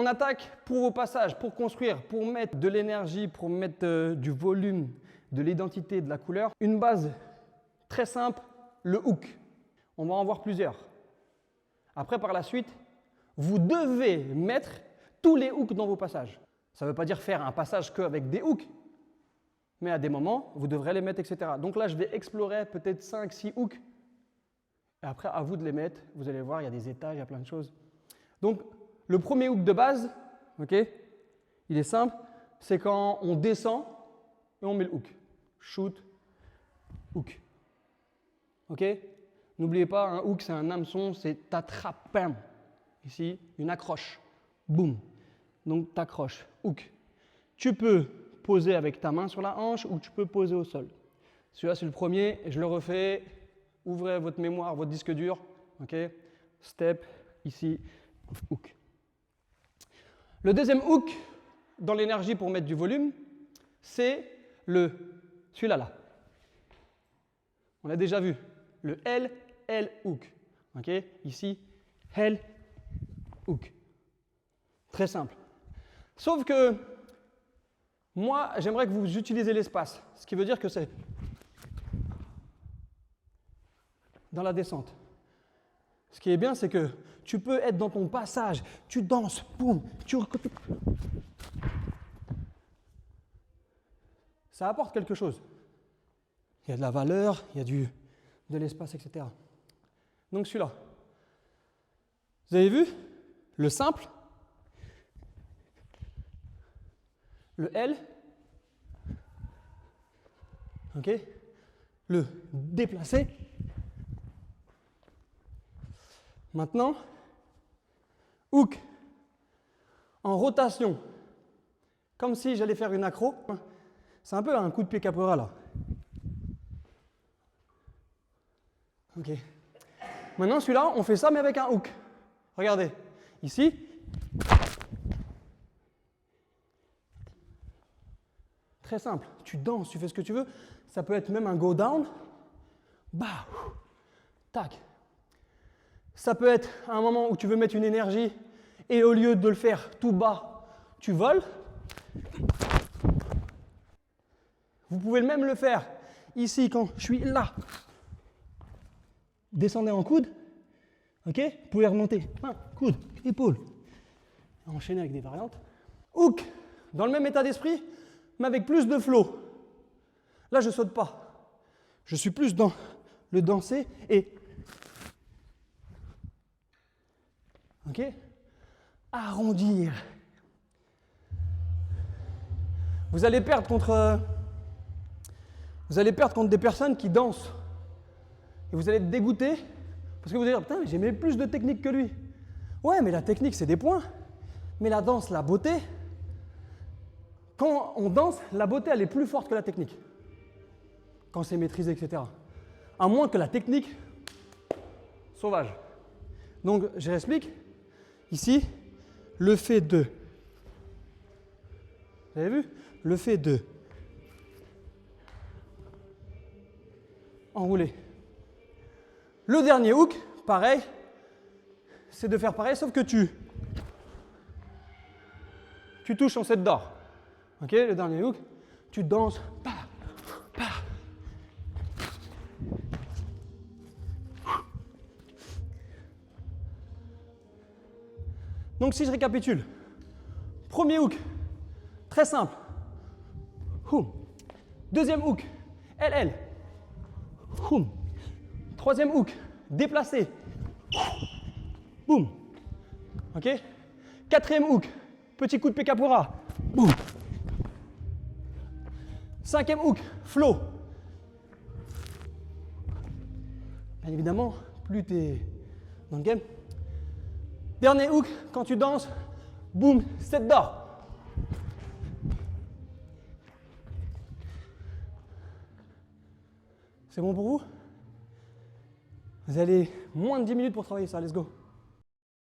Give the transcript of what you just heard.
on attaque pour vos passages, pour construire, pour mettre de l'énergie, pour mettre du volume, de l'identité, de la couleur. Une base très simple, le hook. On va en voir plusieurs. Après, par la suite, vous devez mettre tous les hooks dans vos passages. Ça ne veut pas dire faire un passage qu'avec des hooks, mais à des moments, vous devrez les mettre, etc. Donc là, je vais explorer peut-être 5-6 hooks. Et après, à vous de les mettre. Vous allez voir, il y a des étages, il y a plein de choses. Donc, le premier hook de base, okay, il est simple, c'est quand on descend et on met le hook. Shoot, hook. Ok? N'oubliez pas, un hook, c'est un hameçon, c'est t'attrapes, bam. Ici, une accroche. Boum. Donc, t'accroches. Hook. Tu peux poser avec ta main sur la hanche ou tu peux poser au sol. Celui-là, c'est le premier. Je le refais. Ouvrez votre mémoire, votre disque dur. Ok? Step, ici, hook. Le deuxième hook dans l'énergie pour mettre du volume, c'est celui-là. Là. On l'a déjà vu. Le L hook. Ok? Ici, L hook. Très simple. Sauf que moi, j'aimerais que vous utilisiez l'espace. Ce qui veut dire que c'est dans la descente. Ce qui est bien, c'est que tu peux être dans ton passage, tu danses, boum, ça apporte quelque chose. Il y a de la valeur, il y a de l'espace, etc. Donc celui-là. Vous avez vu? Le simple. Le L. Ok? Le déplacé. Maintenant, hook en rotation, comme si j'allais faire une accro. C'est un peu un coup de pied capoeira là. Ok. Maintenant, celui-là, on fait ça mais avec un hook. Regardez, ici. Très simple. Tu danses, tu fais ce que tu veux. Ça peut être même un go down. Bah, tac. Ça peut être un moment où tu veux mettre une énergie et au lieu de le faire tout bas, tu voles. Vous pouvez même le faire ici quand je suis là. Descendez en coude. Ok? Vous pouvez remonter. Coude, épaule. Enchaîner avec des variantes. Hook, dans le même état d'esprit, mais avec plus de flow. Là, je ne saute pas. Je suis plus dans le danser et... Ok? Arrondir. Vous allez perdre contre des personnes qui dansent. Et vous allez être dégoûté parce que vous allez dire, putain, mais j'ai même plus de technique que lui. Ouais, mais la technique, c'est des points. Mais la danse, la beauté, quand on danse, la beauté, elle est plus forte que la technique. Quand c'est maîtrisé, etc. À moins que la technique, sauvage. Donc, je réexplique. Ici, le fait de... Vous avez vu? Le fait de... enrouler. Le dernier hook, pareil, c'est de faire pareil, sauf que tu touches en set d'or. Ok, le dernier hook, tu danses. Donc si je récapitule, premier hook, très simple. Deuxième hook, LL. Troisième hook, déplacé. Boum. Ok. Quatrième hook, petit coup de pied capoeira. Boum. Cinquième hook, flow. Bien évidemment, plus tu es dans le game. Dernier hook, quand tu danses, boum, set d'or. C'est bon pour vous? Vous avez moins de 10 minutes pour travailler ça, let's go.